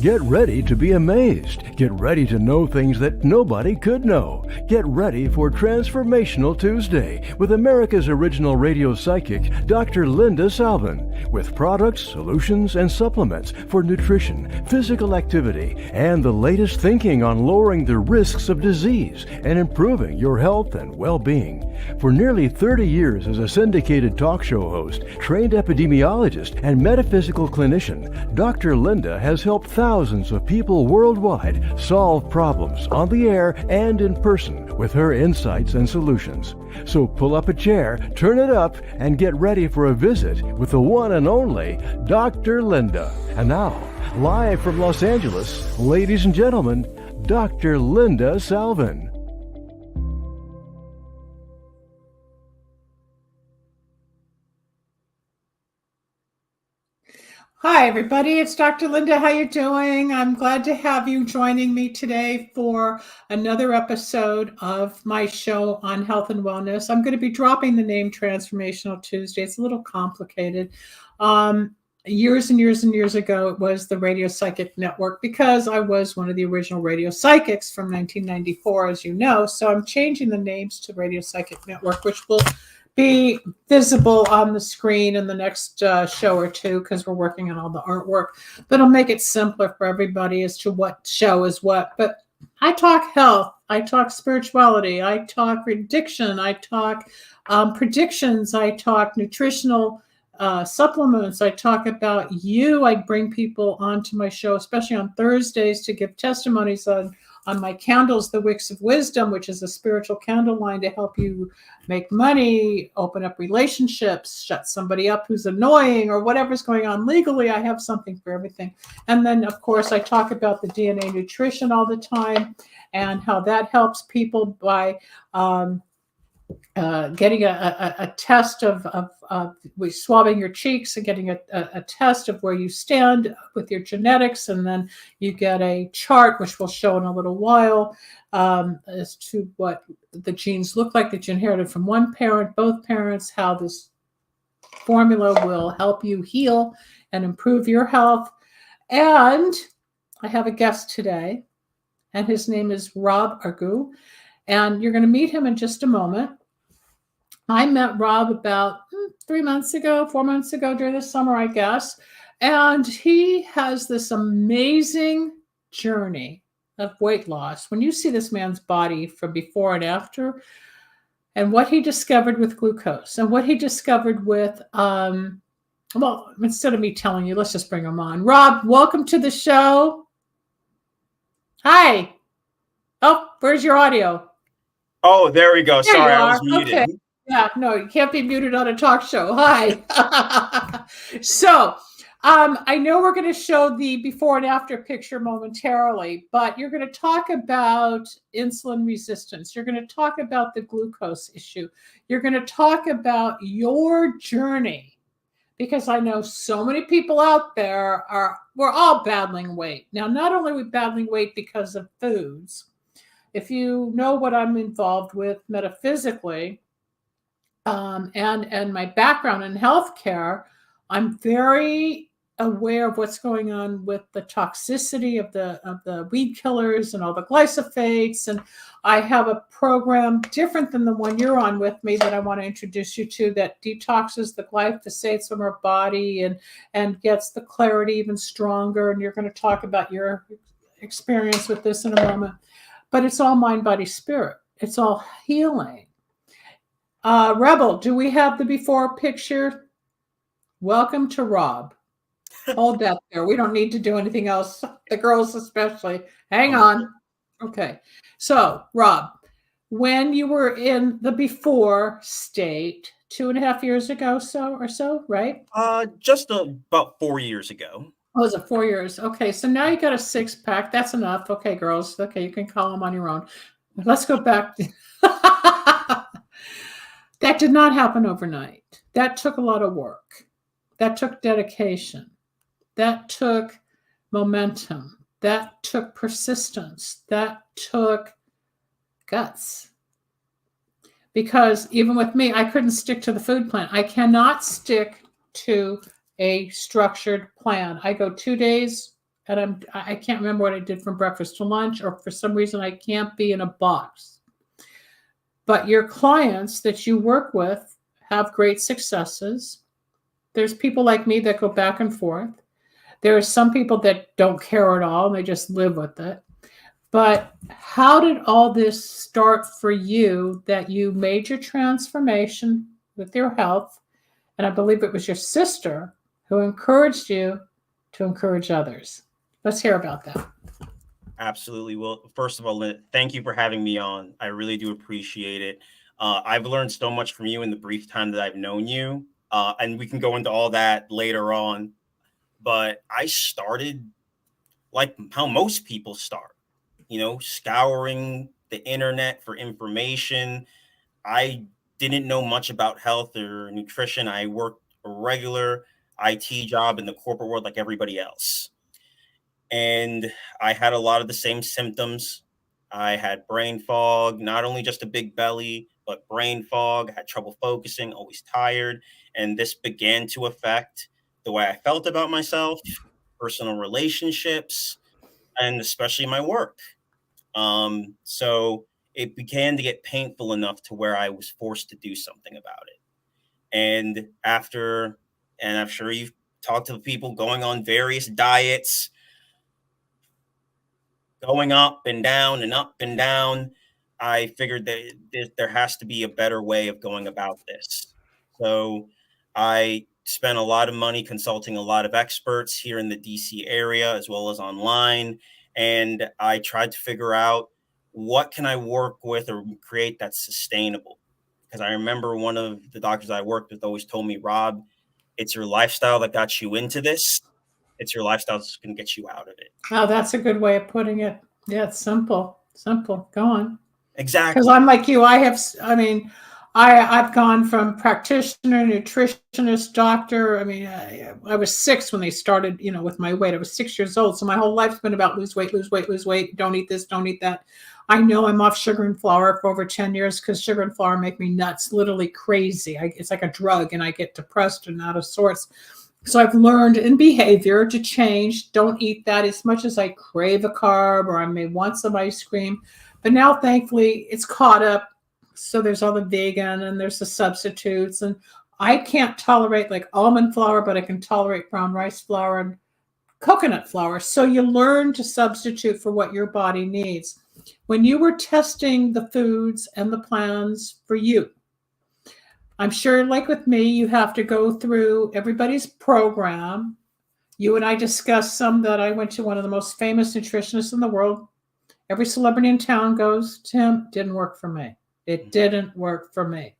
Get ready to be amazed. Get ready to know things that nobody could know. Get ready for Transformational Tuesday with America's original radio psychic, Dr. Linda Salvin, with products, solutions, and supplements for nutrition, physical activity, and the latest thinking on lowering the risks of disease and improving your health and well-being. For nearly 30 years as a syndicated talk show host, trained epidemiologist, and metaphysical clinician, Dr. Linda has helped thousands of people worldwide solve problems on the air and in person with her insights and solutions. So pull up a chair, turn it up, and get ready for a visit with the one and only Dr. Linda. And now, live from Los Angeles, ladies and gentlemen, Dr. Linda Salvin. Hi, everybody. It's Dr. Linda. How you doing? I'm glad to have you joining me today for another episode of my show on health and wellness. I'm going to be dropping the name Transformational Tuesday. It's a little complicated. Years and years and years ago, it was the Radio Psychic Network because I was one of the original radio psychics from 1994, as you know. So I'm changing the names to Radio Psychic Network, which will be visible on the screen in the next show or two because we're working on all the artwork. But it'll make it simpler for everybody as to what show is what. But I talk health, I talk spirituality, I talk addiction, I talk predictions, I talk nutritional supplements, I talk about you. I bring people onto my show, especially on Thursdays, to give testimonies on my candles, the Wicks of Wisdom, which is a spiritual candle line to help you make money, open up relationships, shut somebody up who's annoying, or whatever's going on legally. I have something for everything. And then, of course, I talk about the DNA nutrition all the time and how that helps people by getting a test of swabbing your cheeks and getting a test of where you stand with your genetics, and then you get a chart which we'll show in a little while as to what the genes look like that you inherited from one parent, both parents, how this formula will help you heal and improve your health. And I have a guest today, and his name is Rob Aguh, and you're going to meet him in just a moment. I met Rob about 4 months ago during the summer, I guess. And he has this amazing journey of weight loss. When you see this man's body from before and after, and what he discovered with glucose and what he discovered with, well, instead of me telling you, let's just bring him on. Rob, welcome to the show. Hi. Oh, where's your audio? Oh, there we go. Sorry, I was muted. Okay. Yeah, no, you can't be muted on a talk show. Hi. So I know we're going to show the before and after picture momentarily, but you're going to talk about insulin resistance. You're going to talk about the glucose issue. You're going to talk about your journey, because I know so many people out there we're all battling weight. Now, not only are we battling weight because of foods, if you know what I'm involved with metaphysically, and my background in healthcare, I'm very aware of what's going on with the toxicity of the weed killers and all the glyphosates. And I have a program different than the one you're on with me that I want to introduce you to that detoxes the glyphosates from our body and gets the clarity even stronger. And you're going to talk about your experience with this in a moment. But it's all mind, body, spirit. It's all healing. Rebel, do we have the before picture? Welcome to Rob. Hold that there. We don't need to do anything else. The girls especially. Hang on. Okay. So, Rob, when you were in the before state 2.5 years ago, or so, right? Just about 4 years ago. Oh, was it 4 years? Okay. So now you got a 6-pack. That's enough. Okay, girls. Okay, you can call them on your own. Let's go back. That did not happen overnight. That took a lot of work. That took dedication. That took momentum. That took persistence. That took guts. Because even with me, I couldn't stick to the food plan. I cannot stick to a structured plan. I go 2 days and I can't remember what I did from breakfast to lunch, or for some reason I can't be in a box. But your clients that you work with have great successes. There's people like me that go back and forth. There are some people that don't care at all, and they just live with it. But how did all this start for you, that you made your transformation with your health? And I believe it was your sister who encouraged you to encourage others. Let's hear about that. Absolutely. Well, first of all, Lynn, thank you for having me on. I really do appreciate it. I've learned so much from you in the brief time that I've known you, and we can go into all that later on. But I started like how most people start, scouring the internet for information. I didn't know much about health or nutrition. I worked a regular IT job in the corporate world like everybody else. And I had a lot of the same symptoms. I had brain fog, not only just a big belly, but brain fog. I had trouble focusing, always tired. And this began to affect the way I felt about myself, personal relationships, and especially my work. So it began to get painful enough to where I was forced to do something about it. And I'm sure you've talked to people going on various diets, going up and down and up and down. I figured that there has to be a better way of going about this. So I spent a lot of money consulting a lot of experts here in the DC area as well as online. And I tried to figure out what can I work with or create that's sustainable. Because I remember one of the doctors I worked with always told me, Rob, it's your lifestyle that got you into this. It's your lifestyle that's going to get you out of it. Oh, that's a good way of putting it. Yeah, it's simple. Simple. Go on. Exactly. Because I'm like you. I've gone from practitioner, nutritionist, doctor. I was 6 when they started, with my weight. I was 6 years old. So my whole life's been about lose weight, lose weight, lose weight. Don't eat this, don't eat that. I know I'm off sugar and flour for over 10 years because sugar and flour make me nuts, literally crazy. It's like a drug, and I get depressed and out of sorts. So I've learned in behavior to change. Don't eat that as much as I crave a carb, or I may want some ice cream. But now, thankfully, it's caught up. So there's all the vegan and there's the substitutes. And I can't tolerate like almond flour, but I can tolerate brown rice flour and coconut flour. So you learn to substitute for what your body needs. When you were testing the foods and the plans for you, I'm sure, like with me, you have to go through everybody's program. You and I discussed some that I went to one of the most famous nutritionists in the world. Every celebrity in town goes to him. Didn't work for me. It didn't work for me.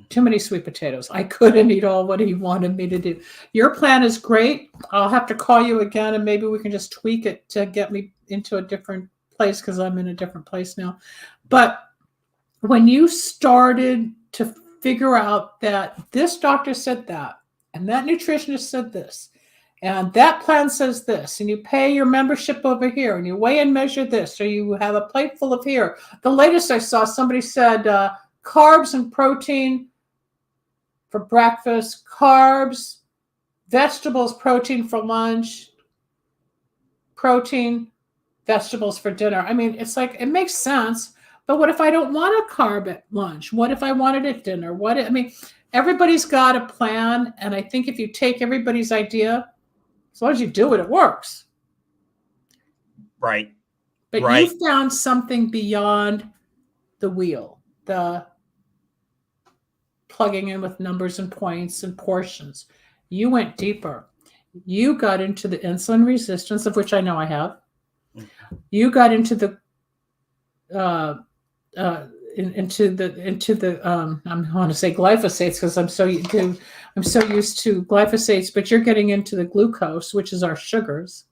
Too many sweet potatoes. I couldn't eat all what he wanted me to do. Your plan is great. I'll have to call you again, and maybe we can just tweak it to get me into a different place, because I'm in a different place now. But when you started to figure out that this doctor said that, and that nutritionist said this, and that plan says this, and you pay your membership over here, and you weigh and measure this, or you have a plate full of here. The latest I saw, somebody said carbs and protein for breakfast, carbs, vegetables, protein for lunch, protein, vegetables for dinner. It's like, it makes sense. But what if I don't want a carb at lunch? What if I want it at dinner? Everybody's got a plan. And I think if you take everybody's idea, as long as you do it, it works. Right. But right. You found something beyond the wheel, the plugging in with numbers and points and portions. You went deeper. You got into the insulin resistance, of which I know I have. You got into the I want to say glyphosates, because I'm so used to glyphosates, but you're getting into the glucose, which is our sugars.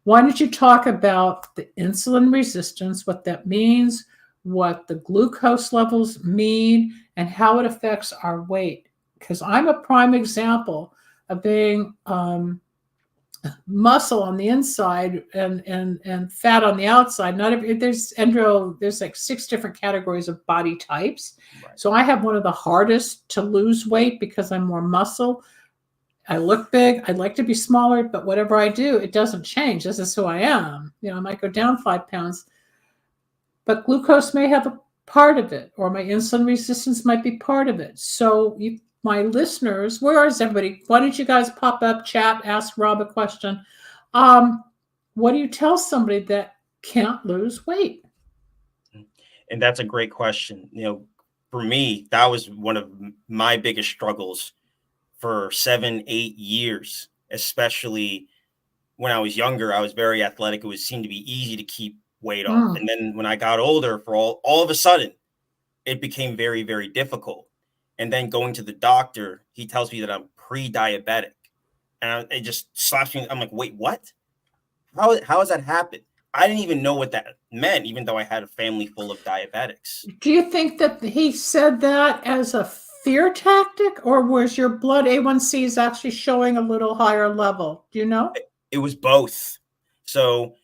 Why don't you talk about the insulin resistance, what that means, what the glucose levels mean, and how it affects our weight? Because I'm a prime example of being muscle on the inside and fat on the outside. There's like 6 different categories of body types. Right. So I have one of the hardest to lose weight because I'm more muscle. I look big. I'd like to be smaller, but whatever I do, it doesn't change. This is who I am. I might go down 5 pounds, but glucose may have a part of it, or my insulin resistance might be part of it. So my listeners, where is everybody? Why don't you guys pop up, chat, ask Rob a question? What do you tell somebody that can't lose weight? And that's a great question. For me, that was one of my biggest struggles for 7-8 years, especially when I was younger. I was very athletic. It seemed to be easy to keep weight off. And then when I got older, for all of a sudden, it became very, very difficult. And then going to the doctor, he tells me that I'm pre-diabetic. And it just slaps me. I'm like, wait, what? How has that happened? I didn't even know what that meant, even though I had a family full of diabetics. Do you think that he said that as a fear tactic, or was your blood A1Cs actually showing a little higher level? Do you know? It was both. So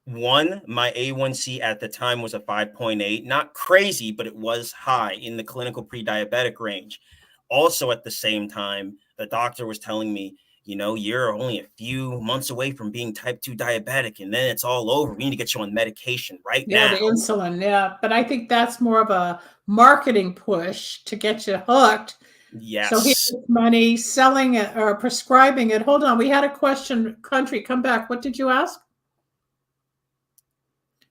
my A1C at the time was a 5.8, not crazy, but it was high in the clinical pre-diabetic range. Also at the same time, the doctor was telling me, you're only a few months away from being type 2 diabetic, and then it's all over. We need to get you on medication right now. The insulin, yeah. But I think that's more of a marketing push to get you hooked. Yes. So here's money selling it or prescribing it. Hold on. We had a question. Country, come back. What did you ask?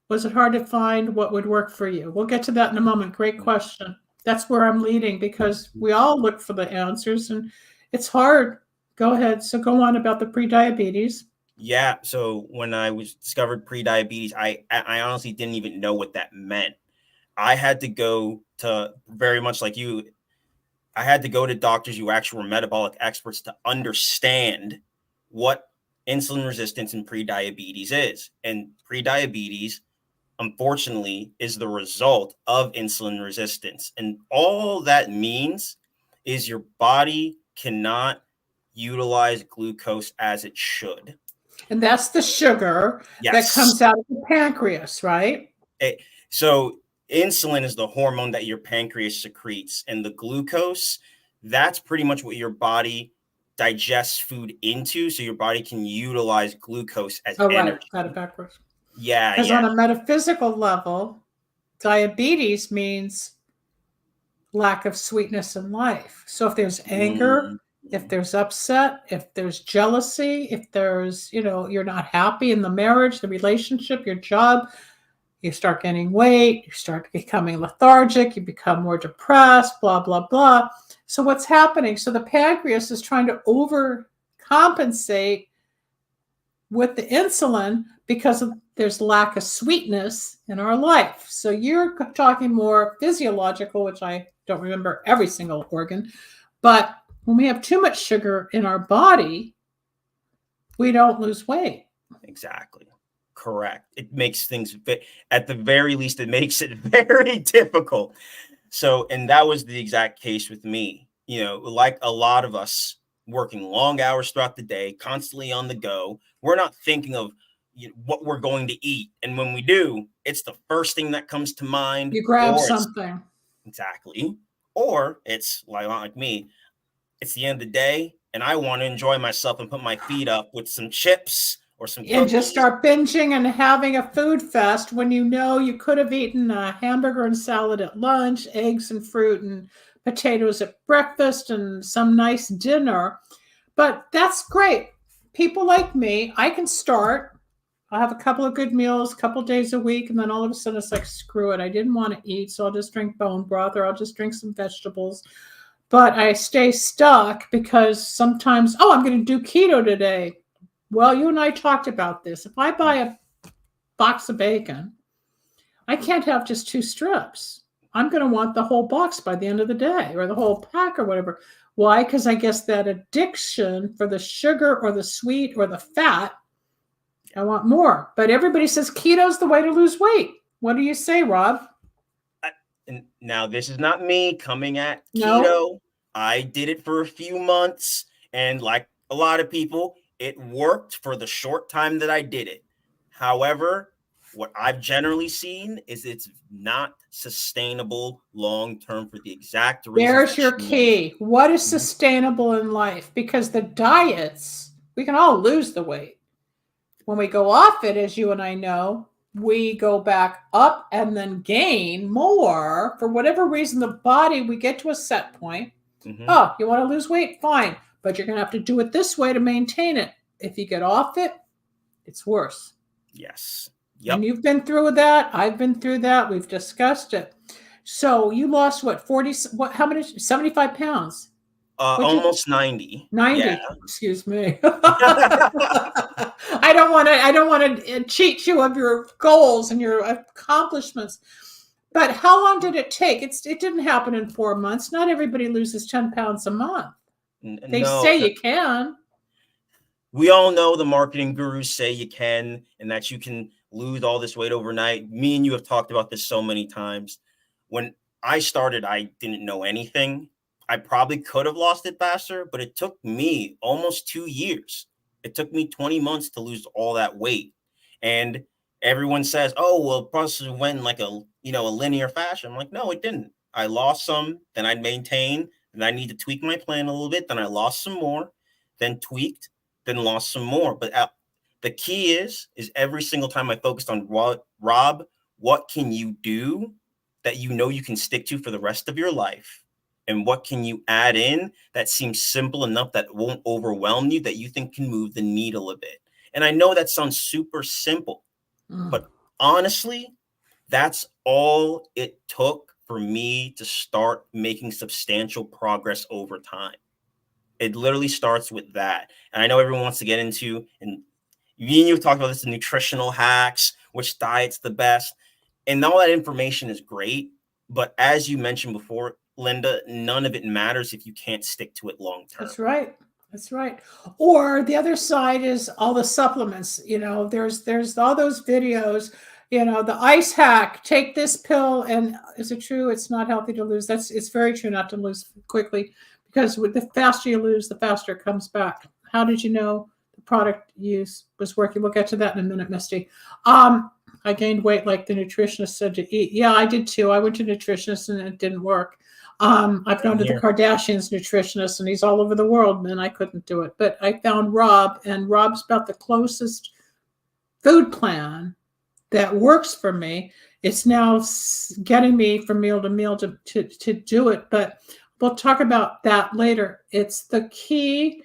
Was it hard to find what would work for you? We'll get to that in a moment. Great question. That's where I'm leading, because we all look for the answers and it's hard. Go ahead. So go on about the pre-diabetes. Yeah. So when I was discovered pre-diabetes, I honestly didn't even know what that meant. I had to go to, very much like you, I had to go to doctors who actually were metabolic experts to understand what insulin resistance and pre-diabetes is. And pre-diabetes, unfortunately, is the result of insulin resistance. And all that means is your body cannot utilize glucose as it should. And that's the sugar that comes out of the pancreas, right? So insulin is the hormone that your pancreas secretes, and the glucose, that's pretty much what your body digests food into, so your body can utilize glucose as energy. Right. Got it backwards. Yeah. Because on a metaphysical level, diabetes means lack of sweetness in life. So if there's anger, if there's upset, if there's jealousy, if there's, you're not happy in the marriage, the relationship, your job, you start gaining weight, you start becoming lethargic, you become more depressed, blah, blah, blah. So what's happening? So the pancreas is trying to overcompensate with the insulin because there's lack of sweetness in our life. So you're talking more physiological, which I don't remember every single organ, but when we have too much sugar in our body, we don't lose weight. Exactly. Correct. It makes things, at the very least, it makes it very difficult. So, and that was the exact case with me, like a lot of us working long hours throughout the day, constantly on the go. We're not thinking of what we're going to eat. And when we do, it's the first thing that comes to mind. You grab something. Exactly. Or it's like me, it's the end of the day and I want to enjoy myself and put my feet up with some chips or some cookies. And just start binging and having a food fest when you could have eaten a hamburger and salad at lunch, eggs and fruit and potatoes at breakfast and some nice dinner. But that's great. People like me, I can start. I'll have a couple of good meals, a couple of days a week, and then all of a sudden it's like, screw it. I didn't want to eat, so I'll just drink bone broth or I'll just drink some vegetables. But I stay stuck because sometimes, I'm going to do keto today. Well, you and I talked about this. If I buy a box of bacon, I can't have just 2 strips. I'm going to want the whole box by the end of the day, or the whole pack or whatever. Why? Because I guess that addiction for the sugar or the sweet or the fat, I want more. But everybody says keto's the way to lose weight. What do you say, Rob? And now this is not me coming at No. keto. I did it for a few months, and like a lot of people, it worked for the short time that I did it. However, what I've generally seen is it's not sustainable long term for the exact reasons. There's your key. What is sustainable in life? Because the diets, we can all lose the weight. When we go off it, as you and I know, we go back up and then gain more. For whatever reason, the body, we get to a set point. Oh, you want to lose weight? Fine. But you're going to have to do it this way to maintain it. If you get off it, it's worse. Yes. Yep. And you've been through that. I've been through that. We've discussed it. So you lost what, 40, what, how many, 75 pounds? Almost 90. 90. Yeah. Excuse me. I don't want to cheat you of your goals and your accomplishments. But how long did it take? It didn't happen in 4 months. Not everybody loses 10 pounds a month. They say you can. We all know the marketing gurus say you can, and that you can lose all this weight overnight. Me and you have talked about this so many times. When I started, I didn't know anything. I probably could have lost it faster, but it took me almost 2 years. It took me 20 months to lose all that weight. And everyone says, oh, well, it process went in like a linear fashion. I'm like, no, it didn't. I lost some, then I'd maintain, and I need to tweak my plan a little bit. Then I lost some more, then tweaked, then lost some more. But the key is every single time I focused on Rob, what can you do that you know you can stick to for the rest of your life? And what can you add in that seems simple enough that won't overwhelm you, that you think can move the needle a bit? And I know that sounds super simple, but honestly, that's all it took for me to start making substantial progress over time. It literally starts with that. And I know everyone wants to get into, and you talked about this, the nutritional hacks, which diet's the best. And all that information is great. But as you mentioned before, Linda, none of it matters if you can't stick to it long term. That's right. That's right. Or the other side is all the supplements. There's all those videos, the ice hack, take this pill. And is it true? It's not healthy to lose. It's very true not to lose quickly, because the faster you lose, the faster it comes back. How did you know the product use was working? We'll get to that in a minute, Misty. I gained weight like the nutritionist said to eat. Yeah, I did too. I went to nutritionist and it didn't work. I've gone to the Kardashians nutritionist, and he's all over the world, and I couldn't do it. But I found Rob, and Rob's about the closest food plan that works for me. It's now getting me from meal to meal to do it. But we'll talk about that later. It's the key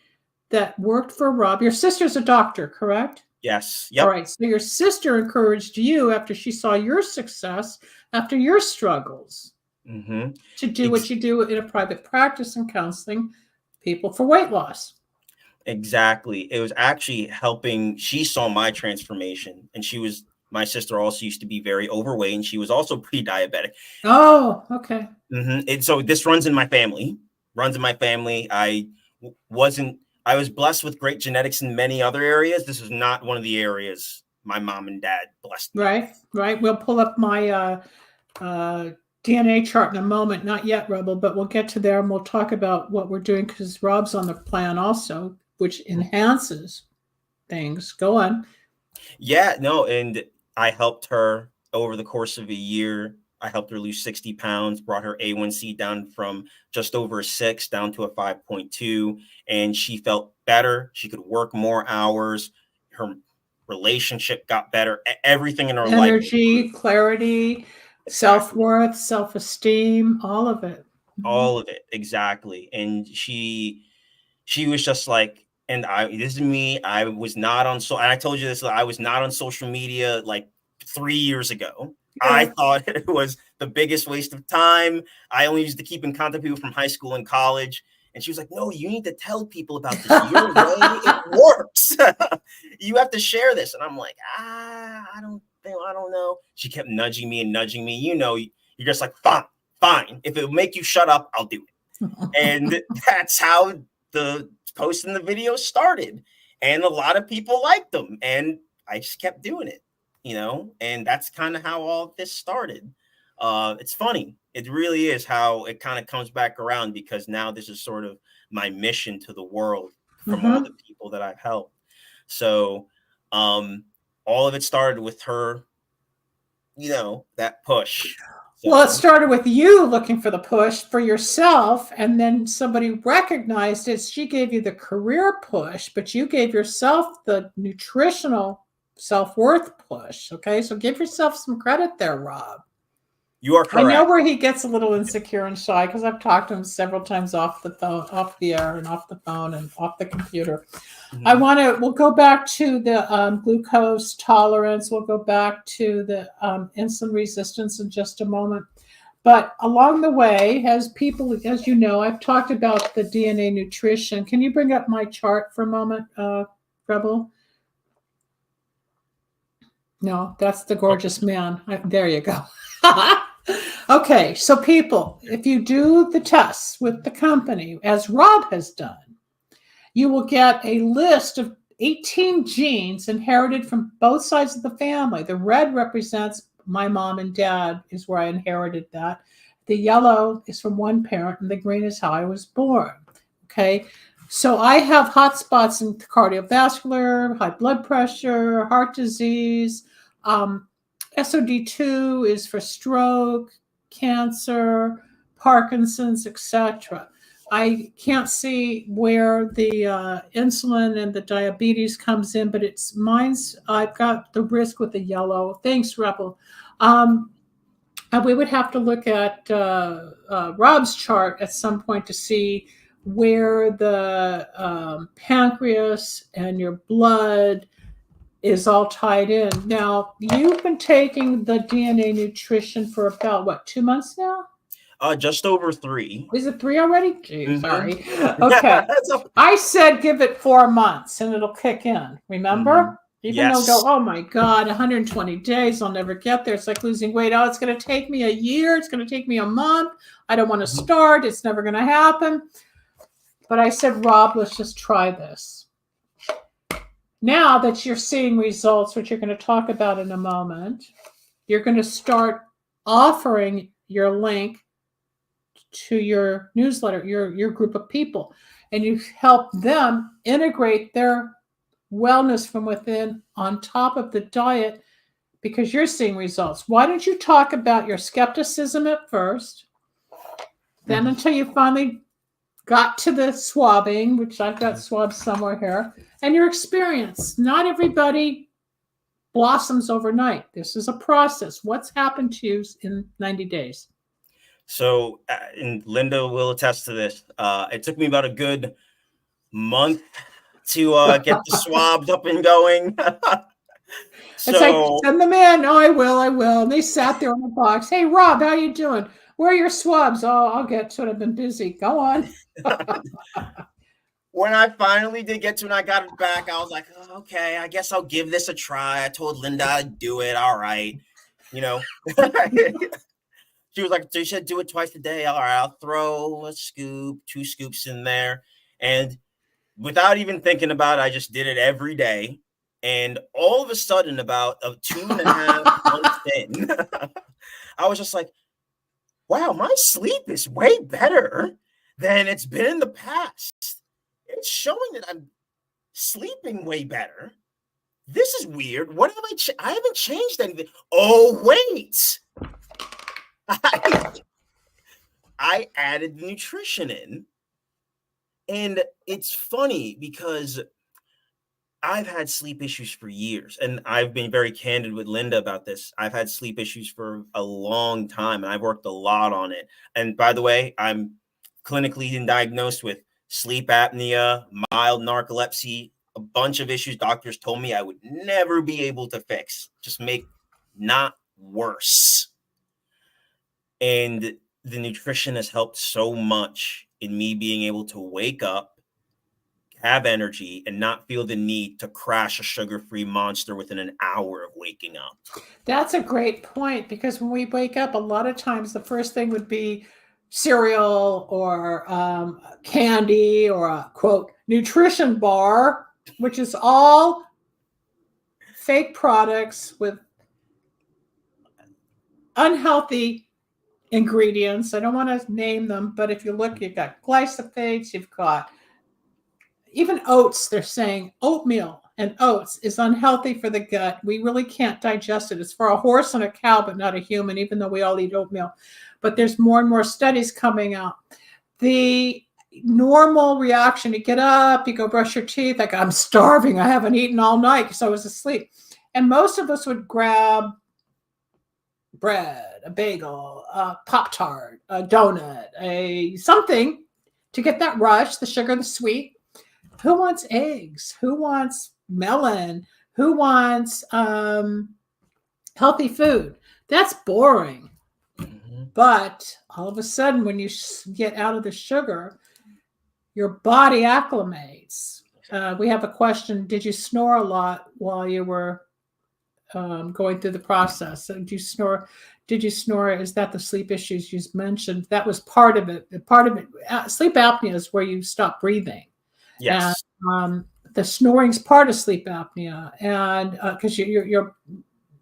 that worked for Rob. Your sister's a doctor, correct? Yes. Yep. All right. So your sister encouraged you, after she saw your success, after your struggles, to do what you do in a private practice and counseling people for weight loss. Exactly. It was actually helping. She saw my transformation, and my sister also used to be very overweight, and she was also pre-diabetic. Oh, okay. And so this runs in my family. I was blessed with great genetics in many other areas. This is not one of the areas my mom and dad blessed me. Right. We'll pull up my DNA chart in a moment. Not yet, Rebel, but we'll get to there, and we'll talk about what we're doing, because Rob's on the plan also, which enhances things. Go on. Yeah, no, and I helped her over the course of a year. I helped her lose 60 pounds, brought her A1C down from just over 6 down to a 5.2, and she felt better. She could work more hours. Her relationship got better. Everything in her life. Energy, clarity, self-worth, self-esteem, all of it. All of it, exactly. And she was just like, and this is me. I was not on and I told you this. I was not on social media like 3 years ago. Yeah. I thought it was the biggest waste of time. I only used to keep in contact with people from high school and college. And she was like, "No, you need to tell people about this. Your way, it works. You have to share this." And I'm like, I don't know. She kept nudging me. You're just like, fine. If it will make you shut up, I'll do it. And that's how the post in the video started. And a lot of people liked them. And I just kept doing it, and that's kind of how all of this started. It's funny. It really is how it kind of comes back around, because now this is sort of my mission to the world from all the people that I've helped. So all of it started with her that push. So. Well, it started with you looking for the push for yourself, and then somebody recognized it. She gave you the career push, but you gave yourself the nutritional self-worth push. Okay, so give yourself some credit there, Rob. You are correct. I know where he gets a little insecure and shy because I've talked to him several times off the phone, off the air, and off the phone, and off the computer. Mm-hmm. We'll go back to the glucose tolerance. We'll go back to the insulin resistance in just a moment. But along the way, as you know, I've talked about the DNA nutrition. Can you bring up my chart for a moment, Rebel? No, that's the gorgeous man. There you go. Okay, so people, if you do the tests with the company, as Rob has done, you will get a list of 18 genes inherited from both sides of the family. The red represents my mom and dad, is where I inherited that. The yellow is from one parent, and the green is how I was born. Okay, so I have hot spots in cardiovascular, high blood pressure, heart disease. SOD2 is for stroke, cancer, Parkinson's, etc. I can't see where the insulin and the diabetes comes in, but I've got the risk with the yellow. Thanks, Rebel. We would have to look at Rob's chart at some point to see where the pancreas and your blood is all tied in. Now, you've been taking the DNA nutrition for about, 2 months now? Just over 3. Is it 3 already? Gee, sorry. Okay. I said give it 4 months and it'll kick in. Remember? Mm-hmm. Even though go, oh my God, 120 days, I'll never get there. It's like losing weight. Oh, it's going to take me a year. It's going to take me a month. I don't want to start. It's never going to happen. But I said, Rob, let's just try this. Now that you're seeing results, which you're going to talk about in a moment, you're going to start offering your link to your newsletter, your group of people, and you help them integrate their wellness from within on top of the diet because you're seeing results. Why don't you talk about your skepticism at first, then until you finally got to the swabbing, which I've got swabs somewhere here, and your experience. Not everybody blossoms overnight. This is a process. What's happened to you in 90 days? So, and Linda will attest to this. It took me about a good month to get the swabs up and going. It's like, send them in. Oh, I will. And they sat there on the box. Hey, Rob, how you doing? Where are your swabs? Oh, I'll get to it. I've been busy. Go on. When I finally did get to it and I got it back, I was like, oh, okay, I guess I'll give this a try. I told Linda I'd do it. All right. She was like, you should do it twice a day. All right, I'll throw a scoop, 2 scoops in there. And without even thinking about it, I just did it every day. And all of a sudden, about 2.5 months in, I was just like, wow, my sleep is way better than it's been in the past. It's showing that I'm sleeping way better. This is weird. What have I haven't changed anything. Oh, wait. I added the nutrition in. And it's funny because I've had sleep issues for years, and I've been very candid with Linda about this. I've had sleep issues for a long time, and I've worked a lot on it. And by the way, I'm clinically diagnosed with sleep apnea, mild narcolepsy, a bunch of issues doctors told me I would never be able to fix, just make not worse. And the nutrition has helped so much in me being able to wake up, have energy, and not feel the need to crash a sugar-free monster within an hour of waking up. That's a great point, because when we wake up, a lot of times the first thing would be cereal or candy or a, quote, nutrition bar, which is all fake products with unhealthy ingredients. I don't want to name them, but if you look, you've got glyphosates, you've got even oats. They're saying oatmeal and oats is unhealthy for the gut. We really can't digest it. It's for a horse and a cow, but not a human, even though we all eat oatmeal. But there's more and more studies coming out. The normal reaction, you get up, you go brush your teeth, like, I'm starving, I haven't eaten all night because I was asleep. And most of us would grab bread, a bagel, a Pop-Tart, a donut, something to get that rush, the sugar, the sweet. Who wants eggs? Who wants melon? Who wants healthy food? That's boring. But all of a sudden, when you get out of the sugar, your body acclimates. We have a question. Did you snore a lot while you were going through the process? Did you snore? Is that the sleep issues you mentioned? That was part of it. Sleep apnea is where you stop breathing. Yes. And the snoring is part of sleep apnea. And because you're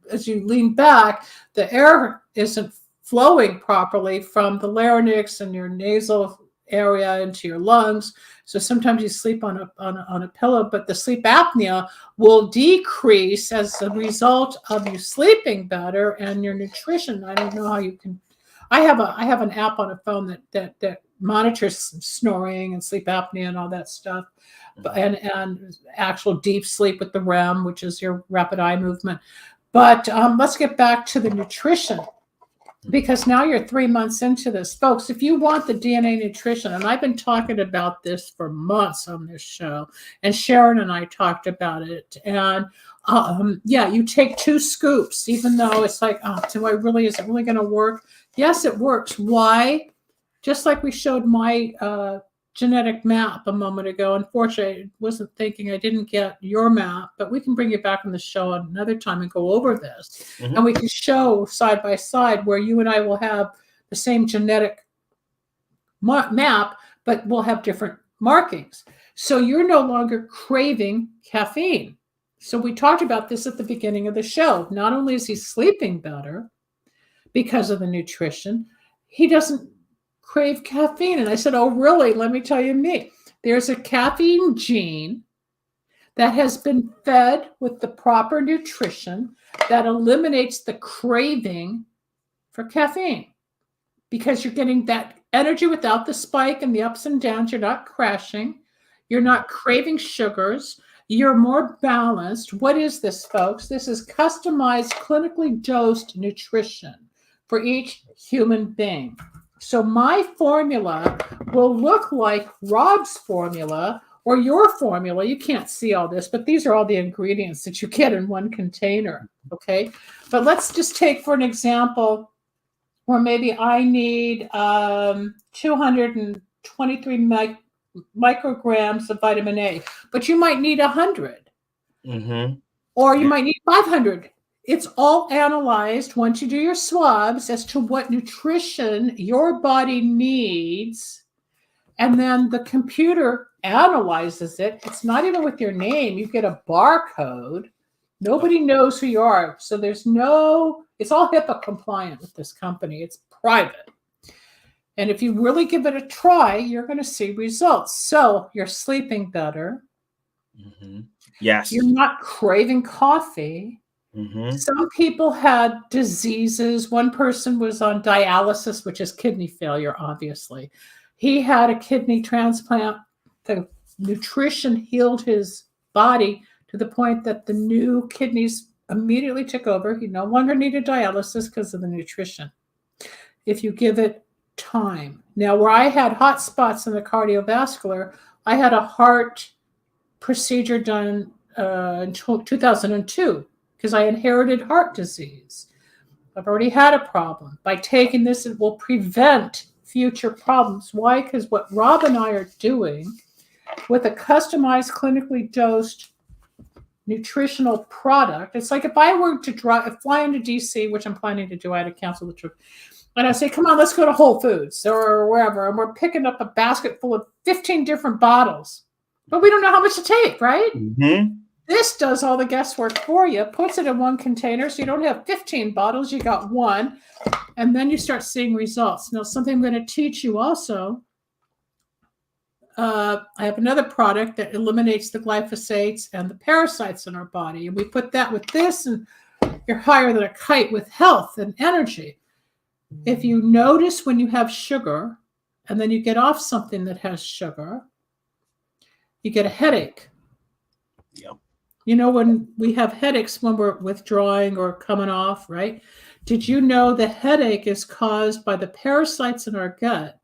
as you lean back, the air isn't flowing properly from the larynx and your nasal area into your lungs. So sometimes you sleep on a pillow, but the sleep apnea will decrease as a result of you sleeping better and your nutrition. I don't know how you can. I have an app on a phone that monitors snoring and sleep apnea and all that stuff, and actual deep sleep with the REM, which is your rapid eye movement. But let's get back to the nutrition. Because now you're 3 months into this. Folks, if you want the DNA nutrition, and I've been talking about this for months on this show, and Sharon and I talked about it. And you take 2 scoops, even though it's like, is it really going to work? Yes, it works. Why? Just like we showed my genetic map a moment ago. Unfortunately, I wasn't thinking, I didn't get your map, but we can bring you back on the show another time and go over this. And we can show side by side where you and I will have the same genetic map, but we'll have different markings. So you're no longer craving caffeine. So we talked about this at the beginning of the show. Not only is he sleeping better because of the nutrition, he doesn't crave caffeine. And I said, oh, really? Let me tell you me. There's a caffeine gene that has been fed with the proper nutrition that eliminates the craving for caffeine, because you're getting that energy without the spike and the ups and downs. You're not crashing. You're not craving sugars. You're more balanced. What is this, folks? This is customized, clinically dosed nutrition for each human being. So my formula will look like Rob's formula or your formula. You can't see all this, but these are all the ingredients that you get in one container, okay? But let's just take, for an example, where maybe I need 223 micrograms of vitamin A, but you might need 100. Or you might need 500. It's all analyzed once you do your swabs as to what nutrition your body needs. And then the computer analyzes it. It's not even with your name. You get a barcode. Nobody knows who you are. So it's all HIPAA compliant with this company. It's private. And if you really give it a try, you're going to see results. So you're sleeping better. Yes. You're not craving coffee. Some people had diseases. One person was on dialysis, which is kidney failure, obviously. He had a kidney transplant. The nutrition healed his body to the point that the new kidneys immediately took over. He no longer needed dialysis because of the nutrition, if you give it time. Now, where I had hot spots in the cardiovascular, I had a heart procedure done in 2002. Because I inherited heart disease. I've already had a problem. By taking this, it will prevent future problems. Why? Because what Rob and I are doing with a customized, clinically dosed nutritional product, it's like if I were to fly into DC, which I'm planning to do, I had to cancel the trip, and I say, come on, let's go to Whole Foods or wherever, and we're picking up a basket full of 15 different bottles. But we don't know how much to take, right? This does all the guesswork for you, puts it in one container, so you don't have 15 bottles, you got one, and then you start seeing results. Now, something I'm going to teach you also, I have another product that eliminates the glyphosates and the parasites in our body. And we put that with this, and you're higher than a kite with health and energy. If you notice when you have sugar and then you get off something that has sugar, you get a headache. Yep. You know, when we have headaches when we're withdrawing or coming off, right? Did you know the headache is caused by the parasites in our gut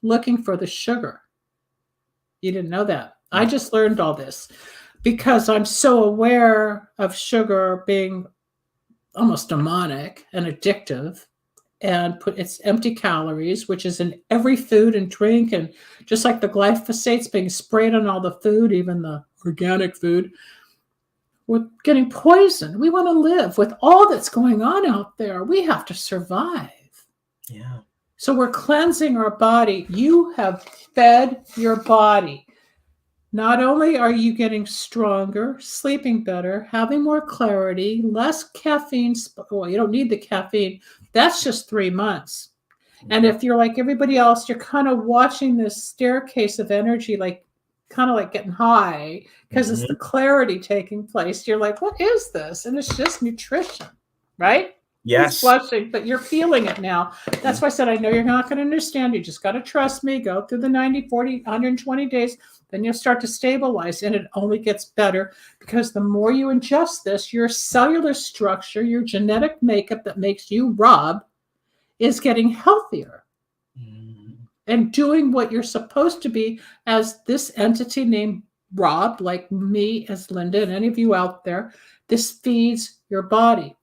looking for the sugar? You didn't know that. I just learned all this because I'm so aware of sugar being almost demonic and addictive, and it's empty calories, which is in every food and drink, and just like the glyphosates being sprayed on all the food, even the organic food, we're getting poisoned. We want to live with all that's going on out there. We have to survive. Yeah. So we're cleansing our body. You have fed your body. Not only are you getting stronger, sleeping better, having more clarity, less caffeine. Well, you don't need the caffeine. That's just 3 months. And if you're like everybody else, you're kind of watching this staircase of energy, like kind of like getting high because it's the clarity taking place. You're like, what is this? And it's just nutrition, right? Yes. It's flushing, but you're feeling it now. That's why I said, I know you're not going to understand. You just got to trust me. Go through the 90, 40, 120 days. Then you'll start to stabilize, and it only gets better because the more you ingest this, your cellular structure, your genetic makeup that makes you Rob is getting healthier and doing what you're supposed to be as this entity named Rob, like me as Linda and any of you out there. This feeds your body.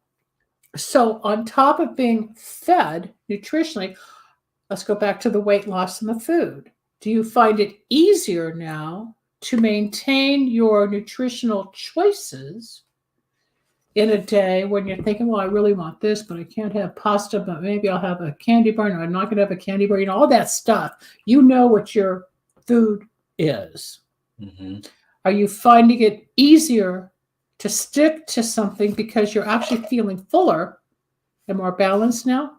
So on top of being fed nutritionally, let's go back to the weight loss and the food. Do you find it easier now to maintain your nutritional choices in a day when you're thinking, well, I really want this, but I can't have pasta, but maybe I'll have a candy bar. No, I'm not going to have a candy bar. You know, all that stuff. You know what your food is. Mm-hmm. Are you finding it easier to stick to something because you're actually feeling fuller and more balanced now?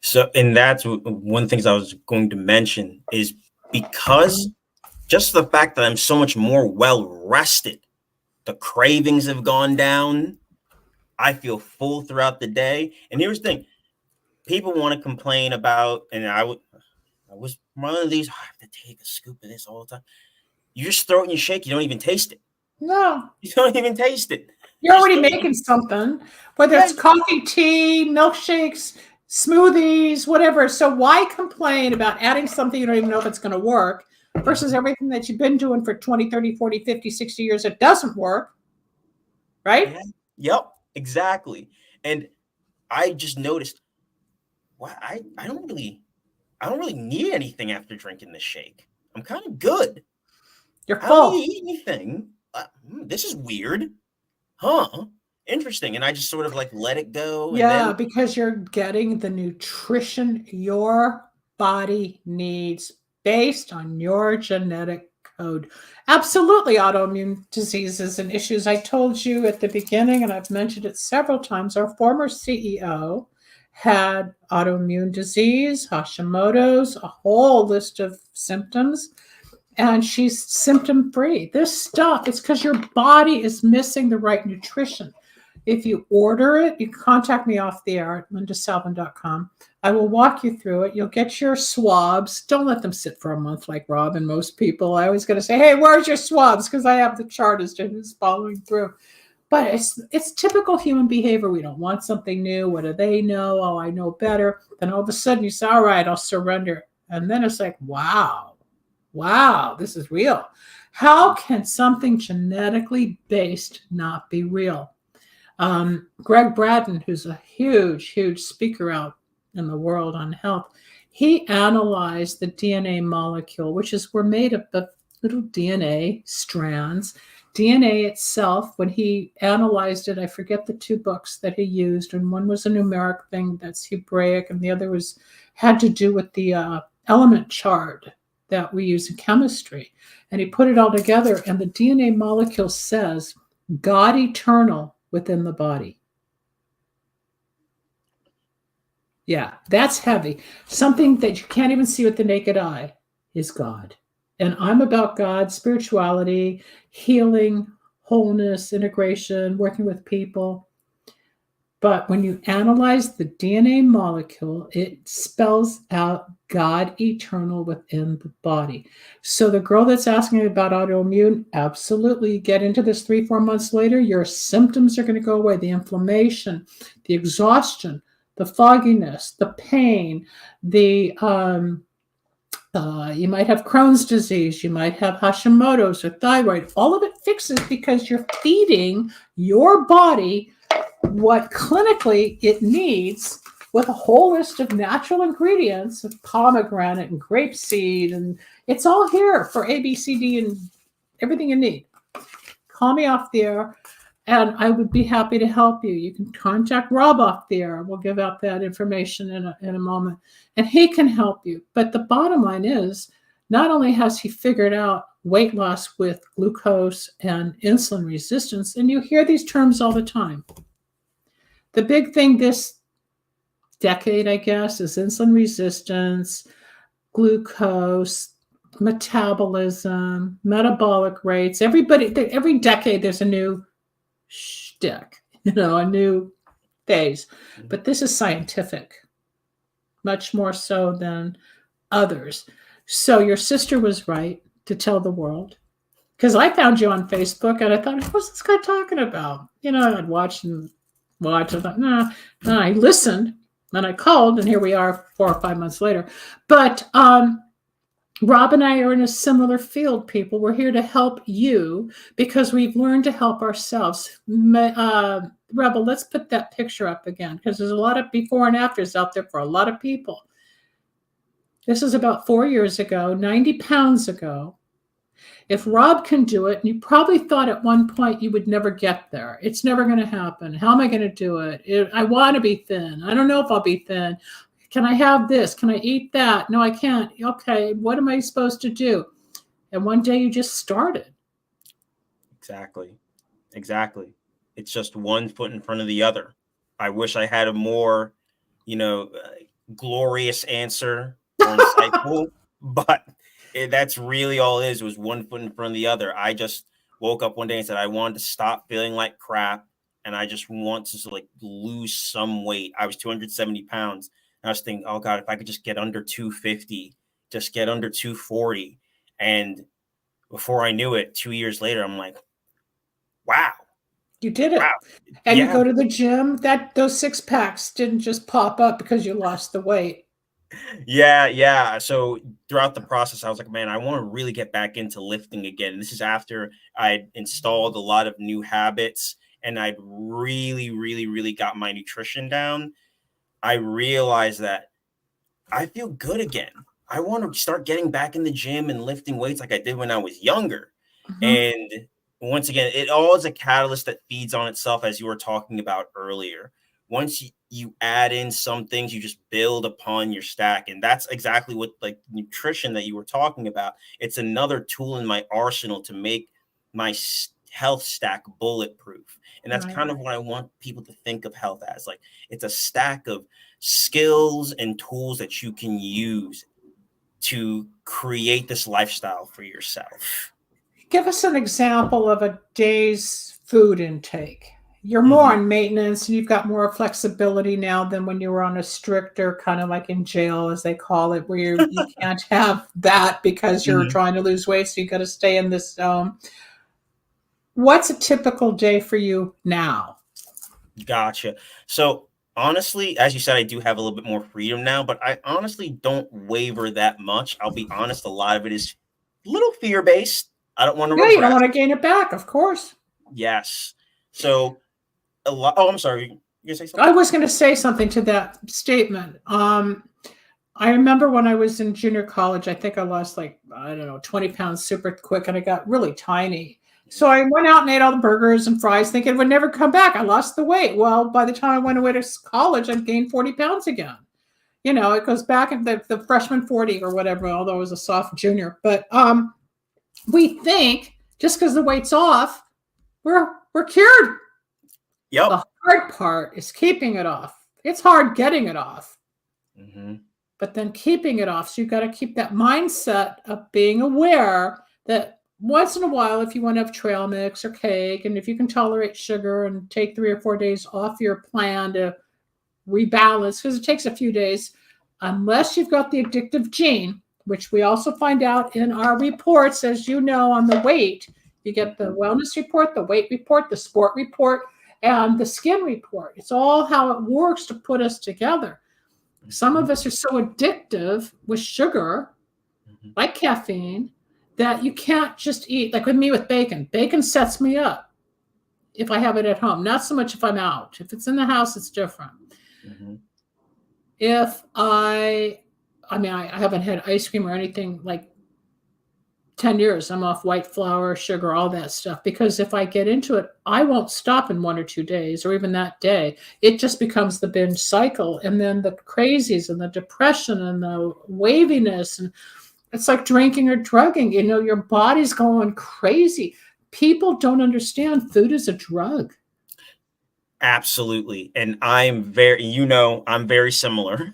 So, and that's one of the things I was going to mention is because just the fact that I'm so much more well rested, the cravings have gone down. I feel full throughout the day. And here's the thing. People want to complain about, and I was one of these, I have to take a scoop of this all the time. You just throw it in your shake. You don't even taste it. No. You don't even taste it. You're already making something, whether it's coffee, tea, milkshakes, smoothies, whatever. So why complain about adding something you don't even know if it's going to work versus everything that you've been doing for 20, 30, 40, 50, 60 years that doesn't work, right? Yeah. Yep, exactly. And I just noticed, wow, I don't really need anything after drinking this shake. I'm kind of good. You're full. I don't need to eat anything. This is weird. Huh. Interesting. And I just sort of like let it go. Yeah, because you're getting the nutrition your body needs based on your genetic code. Absolutely, autoimmune diseases and issues. I told you at the beginning, and I've mentioned it several times, our former CEO had autoimmune disease, Hashimoto's, a whole list of symptoms. And she's symptom-free. This stuff, it's because your body is missing the right nutrition. If you order it, you can contact me off the air at lindasalvin.com. I will walk you through it. You'll get your swabs. Don't let them sit for a month like Rob and most people. I always got to say, hey, where's your swabs? Because I have the chart as to who's following through. But it's typical human behavior. We don't want something new. What do they know? Oh, I know better. Then all of a sudden you say, all right, I'll surrender. And then it's like, wow, this is real. How can something genetically based not be real? Greg Braden, who's a huge speaker out in the world on health, he analyzed the DNA molecule, we're made up of little DNA strands. DNA itself, when he analyzed it, I forget the two books that he used, and one was a numeric thing that's Hebraic, and the other had to do with the element chart that we use in chemistry. And he put it all together, and the DNA molecule says God eternal within the body. Yeah, that's heavy. Something that you can't even see with the naked eye is God. And I'm about God, spirituality, healing, wholeness, integration, working with people. But when you analyze the DNA molecule, it spells out God eternal within the body. So the girl that's asking about autoimmune, absolutely get into this 3-4 months later, your symptoms are going to go away. The inflammation, the exhaustion, the fogginess, the pain, the you might have Crohn's disease, you might have Hashimoto's or thyroid. All of it fixes because you're feeding your body what clinically it needs with a whole list of natural ingredients of pomegranate and grapeseed, and it's all here for A, B, C, D, and everything you need. Call me off the air, and I would be happy to help you. You can contact Rob off the air. We'll give out that information in a moment, and he can help you. But the bottom line is, not only has he figured out weight loss with glucose and insulin resistance, and you hear these terms all the time. The big thing this decade, I guess, is insulin resistance, glucose, metabolism, metabolic rates. Every decade there's a new shtick, a new phase. But this is scientific, much more so than others. So your sister was right to tell the world. Because I found you on Facebook and I thought, what's this guy talking about? I'd watch. I thought, no. I listened and I called, and here we are 4 or 5 months later. But Rob and I are in a similar field, people. We're here to help you because we've learned to help ourselves. Rebel, let's put that picture up again because there's a lot of before and afters out there for a lot of people. This is about 4 years ago, 90 pounds ago. If Rob can do it, and you probably thought at one point you would never get there. It's never going to happen. How am I going to do it? I want to be thin. I don't know if I'll be thin. Can I have this? Can I eat that? No, I can't. Okay, what am I supposed to do? And one day you just started. Exactly. It's just one foot in front of the other. I wish I had a more, glorious answer or insightful, but that's really all it is. It was one foot in front of the other. I just woke up one day and said I wanted to stop feeling like crap, and I just want to lose some weight. I was 270 pounds. And I was thinking, oh God, if I could just get under 250, just get under 240. And before I knew it, 2 years later, I'm like, wow. You did it. Wow. And you go to the gym, those 6-packs didn't just pop up because you lost the weight. Yeah. So throughout the process, I was like, man, I want to really get back into lifting again. This is after I installed a lot of new habits and I'd really, really, really got my nutrition down. I realized that I feel good again. I want to start getting back in the gym and lifting weights like I did when I was younger. Mm-hmm. And once again, it all is a catalyst that feeds on itself, as you were talking about earlier. Once you add in some things, you just build upon your stack. And that's exactly what nutrition that you were talking about. It's another tool in my arsenal to make my health stack bulletproof. And that's kind of what I want people to think of health as. It's a stack of skills and tools that you can use to create this lifestyle for yourself. Give us an example of a day's food intake. You're more on maintenance and you've got more flexibility now than when you were on a stricter kind of like in jail, as they call it, where you can't have that because you're trying to lose weight. So you got to stay in this zone. What's a typical day for you now? Gotcha. So honestly, as you said, I do have a little bit more freedom now, but I honestly don't waver that much. I'll be honest. A lot of it is a little fear-based. I don't want to you don't want to gain it back, of course. Yes. So a lot. Oh, I'm sorry. You gonna say something? I was going to say something to that statement. I remember when I was in junior college, I think I lost 20 pounds super quick, and I got really tiny. So I went out and ate all the burgers and fries thinking it would never come back. I lost the weight. Well, by the time I went away to college, I'd gained 40 pounds again. It goes back at the freshman 40 or whatever, although I was a soft junior. But we think just because the weight's off, we're cured. Yep. The hard part is keeping it off. It's hard getting it off. Mm-hmm. but then keeping it off. So you've got to keep that mindset of being aware that once in a while, if you want to have trail mix or cake, and if you can tolerate sugar and take 3 or 4 days off your plan to rebalance, because it takes a few days, unless you've got the addictive gene, which we also find out in our reports, as you know, on the weight. You get the wellness report, the weight report, the sport report, and the skin report. It's all how it works to put us together. Some of us are so addictive with sugar, like caffeine, that you can't just eat. Like with me with bacon. Bacon sets me up if I have it at home. Not so much if I'm out. If it's in the house, it's different. If I haven't had ice cream or anything like 10 years. I'm off white flour, sugar, all that stuff. Because if I get into it, I won't stop in 1 or 2 days or even that day. It just becomes the binge cycle. And then the crazies and the depression and the waviness. And it's like drinking or drugging. You know, your body's going crazy. People don't understand food is a drug. Absolutely. And I'm very similar.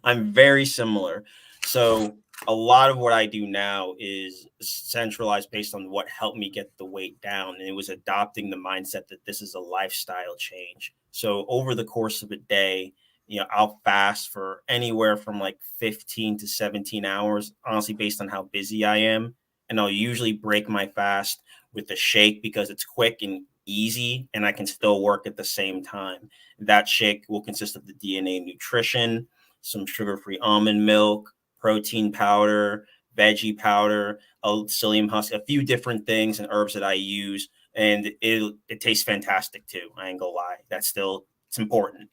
I'm very similar. So a lot of what I do now is centralized based on what helped me get the weight down. And it was adopting the mindset that this is a lifestyle change. So over the course of a day, you know, I'll fast for anywhere from like 15 to 17 hours, honestly, based on how busy I am. And I'll usually break my fast with a shake because it's quick and easy and I can still work at the same time. That shake will consist of the DNA nutrition, some sugar-free almond milk, protein powder, veggie powder, a psyllium husk, a few different things and herbs that I use. And it tastes fantastic too. I ain't gonna lie. It's important.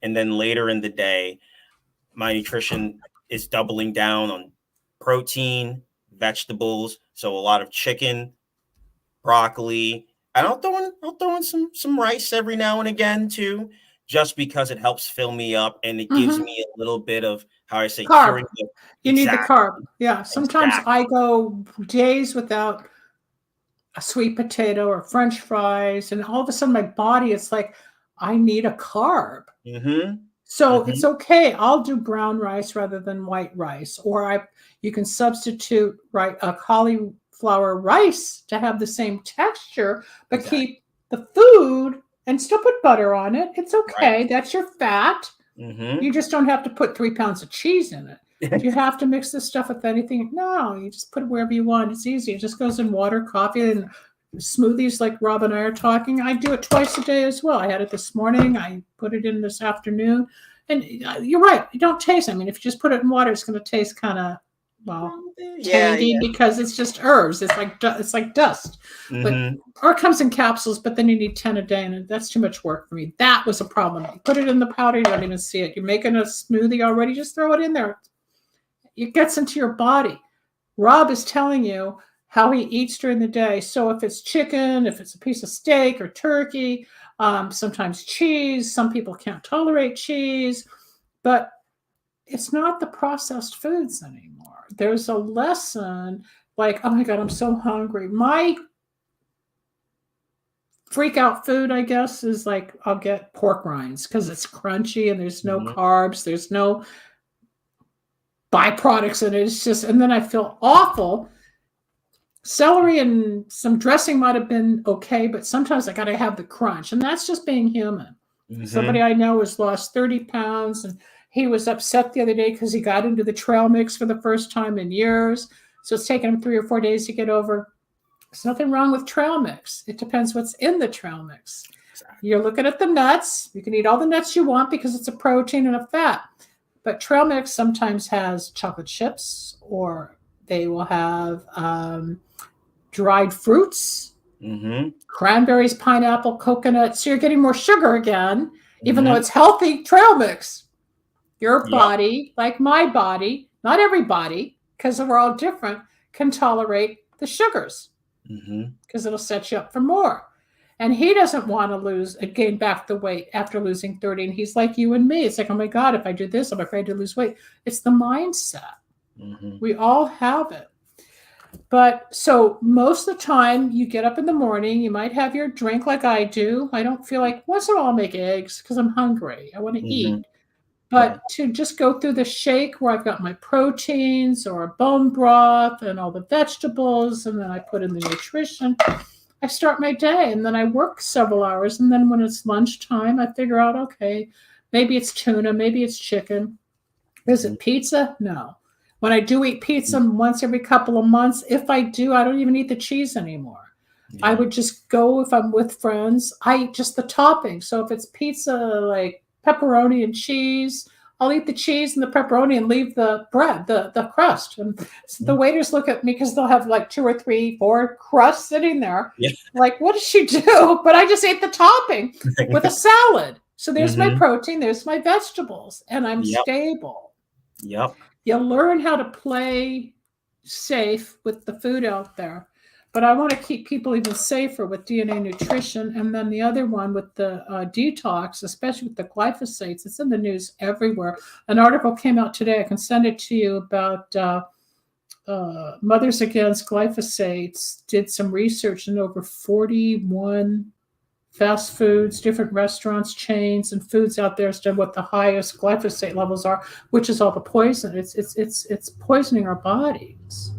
And then later in the day, my nutrition is doubling down on protein, vegetables. So a lot of chicken, broccoli. And I'll throw in some rice every now and again too, just because it helps fill me up and it gives me a little bit of, how I say, carb. You need the carb. Yeah. Sometimes Exactly. I go days without a sweet potato or French fries, and all of a sudden my body, it's like, I need a carb. So it's okay. I'll do brown rice rather than white rice, or you can substitute a cauliflower rice to have the same texture, but keep the food and still put butter on it. It's okay. Right. That's your fat. You just don't have to put 3 pounds of cheese in it. Do you have to mix this stuff with anything? No, you just put it wherever you want. It's easy. It just goes in water, coffee, and smoothies like Rob and I are talking. I do it twice a day as well. I had it this morning. I put it in this afternoon. And you're right. You don't taste. I mean, if you just put it in water, it's going to taste kind of, tangy because it's just herbs. It's like dust. Or it comes in capsules, but then you need 10 a day, and that's too much work for me. That was a problem. You put it in the powder, you don't even see it. You're making a smoothie already, just throw it in there. It gets into your body. Rob is telling you how he eats during the day. So if it's chicken, if it's a piece of steak or turkey, sometimes cheese. Some people can't tolerate cheese, but it's not the processed foods anymore. There's a lesson like, oh my God, I'm so hungry. My freak out food, I guess, is like, I'll get pork rinds because it's crunchy and there's no carbs. There's no byproducts in it. It's just, and then I feel awful. Celery and some dressing might have been okay, but sometimes I got to have the crunch, and that's just being human. Somebody I know has lost 30 pounds, and he was upset the other day because he got into the trail mix for the first time in years. So it's taken him 3 or 4 days to get over. There's nothing wrong with trail mix. It depends what's in the trail mix. Exactly. You're looking at the nuts. You can eat all the nuts you want because it's a protein and a fat. But trail mix sometimes has chocolate chips, or they will have dried fruits, cranberries, pineapple, coconut. So you're getting more sugar again, even though it's healthy trail mix. Your body, like my body, not everybody, because we're all different, can tolerate the sugars because it'll set you up for more. And he doesn't want to gain back the weight after losing 30. And he's like you and me. It's like, oh my God, if I do this, I'm afraid to lose weight. It's the mindset. We all have it. But so most of the time you get up in the morning, you might have your drink like I do. I don't feel like, once in a while I'll make eggs because I'm hungry. I want to eat. But to just go through the shake where I've got my proteins or a bone broth and all the vegetables, and then I put in the nutrition, I start my day, and then I work several hours. And then when it's lunchtime, I figure out, okay, maybe it's tuna, maybe it's chicken. Is it pizza? No. When I do eat pizza once every couple of months, if I do, I don't even eat the cheese anymore. Yeah. I would just go, if I'm with friends, I eat just the topping. So if it's pizza, like pepperoni and cheese, I'll eat the cheese and the pepperoni and leave the bread, the crust. And the waiters look at me because they'll have like 2 or 3, 4 crusts sitting there. Yeah. Like, what does she do? But I just ate the topping with a salad. So there's my protein, there's my vegetables, and I'm stable. Yep. You learn how to play safe with the food out there. But I want to keep people even safer with DNA nutrition. And then the other one with the detox, especially with the glyphosates, it's in the news everywhere. An article came out today. I can send it to you about Mothers Against Glyphosates did some research in over 41 fast foods, different restaurants, chains, and foods out there as to what the highest glyphosate levels are, which is all the poison. It's poisoning our bodies.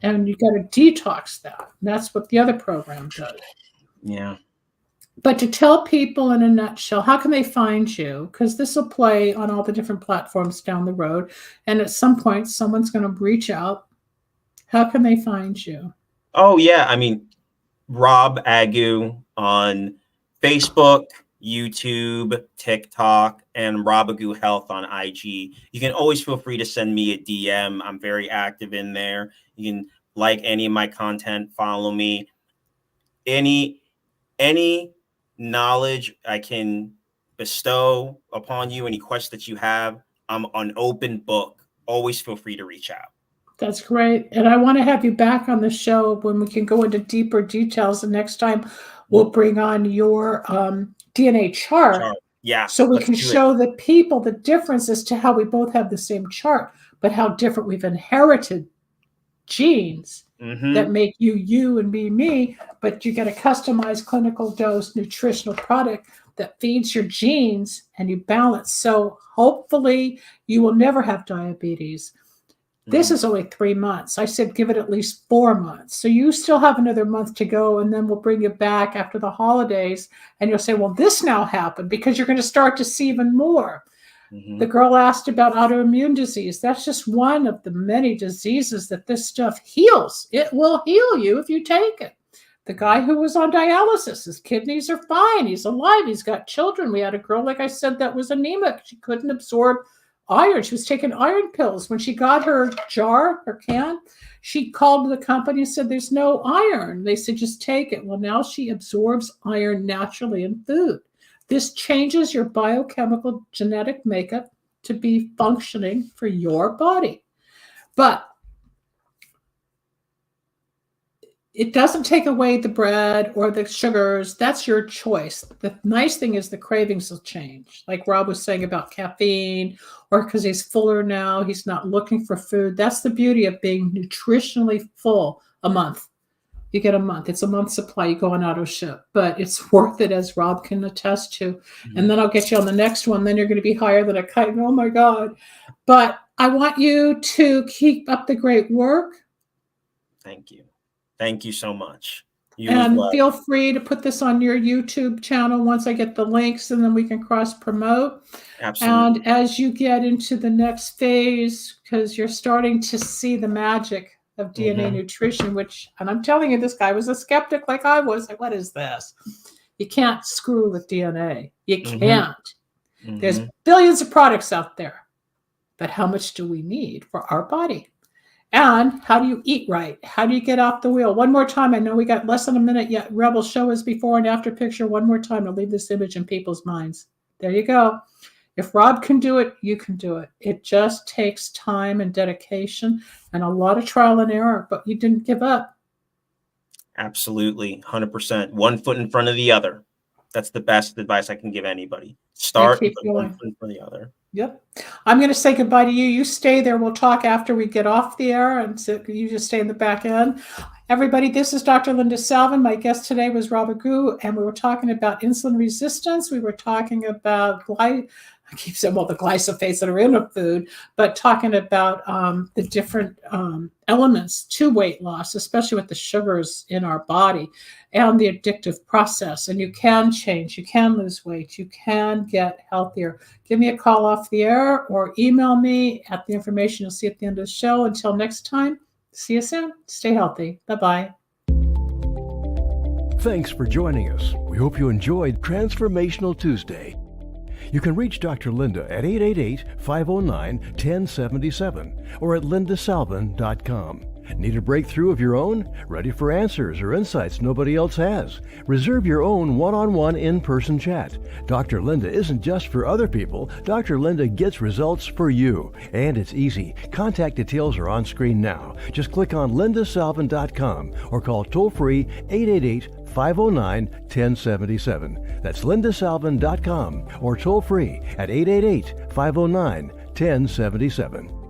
And you got to detox that. And that's what the other program does. Yeah. But to tell people in a nutshell, how can they find you? Because this will play on all the different platforms down the road. And at some point, someone's going to reach out. How can they find you? Oh, yeah. I mean, Rob Aguh on Facebook, YouTube, TikTok, and Rob Aguh Health on IG. You can always feel free to send me a DM. I'm very active in there. You can like any of my content, follow me. Any knowledge I can bestow upon you, any questions that you have, I'm an open book. Always feel free to reach out. That's great. And I want to have you back on the show when we can go into deeper details. And next time we'll bring on your DNA chart. Yeah. So we can show the people the difference as to how we both have the same chart, but how different we've inherited genes that make you and me, but you get a customized clinical dose nutritional product that feeds your genes and you balance. So hopefully you will never have diabetes. This is only 3 months. I said give it at least 4 months. So you still have another month to go, and then we'll bring you back after the holidays, and you'll say, well, this now happened, because you're going to start to see even more. The girl asked about autoimmune disease. That's just one of the many diseases that this stuff heals. It will heal you if you take it. The guy who was on dialysis, his kidneys are fine. He's alive. He's got children. We had a girl, like I said, that was anemic. She couldn't absorb iron. She was taking iron pills. When she got her jar, her can, she called the company and said, there's no iron. They said, just take it. Well, now she absorbs iron naturally in food. This changes your biochemical genetic makeup to be functioning for your body. But it doesn't take away the bread or the sugars. That's your choice. The nice thing is the cravings will change. Like Rob was saying about caffeine, or because he's fuller now, he's not looking for food. That's the beauty of being nutritionally full a month. You get a month. It's a month's supply. You go on auto ship, but it's worth it, as Rob can attest to. And then I'll get you on the next one. Then you're going to be higher than a kite. Oh my God. But I want you to keep up the great work. Thank you. Thank you so much. And feel free to put this on your YouTube channel once I get the links, and then we can cross promote. Absolutely. And as you get into the next phase, because you're starting to see the magic of DNA nutrition, which, and I'm telling you, this guy was a skeptic like I was. Like, what is this? You can't screw with DNA. You can't. There's billions of products out there, but how much do we need for our body? And how do you eat right? How do you get off the wheel? One more time. I know we got less than a minute yet. Rebel, show us before and after picture one more time to leave this image in people's minds. There you go. If Rob can do it, you can do it. It just takes time and dedication and a lot of trial and error, but you didn't give up. Absolutely. 100%. One foot in front of the other. That's the best advice I can give anybody. Start with one foot in front of the other. Yep. I'm going to say goodbye to you. You stay there. We'll talk after we get off the air, and so you just stay in the back end. Everybody, this is Dr. Linda Salvin. My guest today was Rob Aguh, and we were talking about insulin resistance. We were talking about I keep saying, well, the glyphosates that are in a food, but talking about the different elements to weight loss, especially with the sugars in our body and the addictive process. And you can change, you can lose weight, you can get healthier. Give me a call off the air or email me at the information you'll see at the end of the show. Until next time, see you soon. Stay healthy. Bye-bye. Thanks for joining us. We hope you enjoyed Transformational Tuesday. You can reach Dr. Linda at 888-509-1077 or at lindasalvin.com. Need a breakthrough of your own? Ready for answers or insights nobody else has? Reserve your own one-on-one in-person chat. Dr. Linda isn't just for other people. Dr. Linda gets results for you. And it's easy. Contact details are on screen now. Just click on lindasalvin.com or call toll-free 888-509-1077. That's lindasalvin.com or toll-free at 888-509-1077.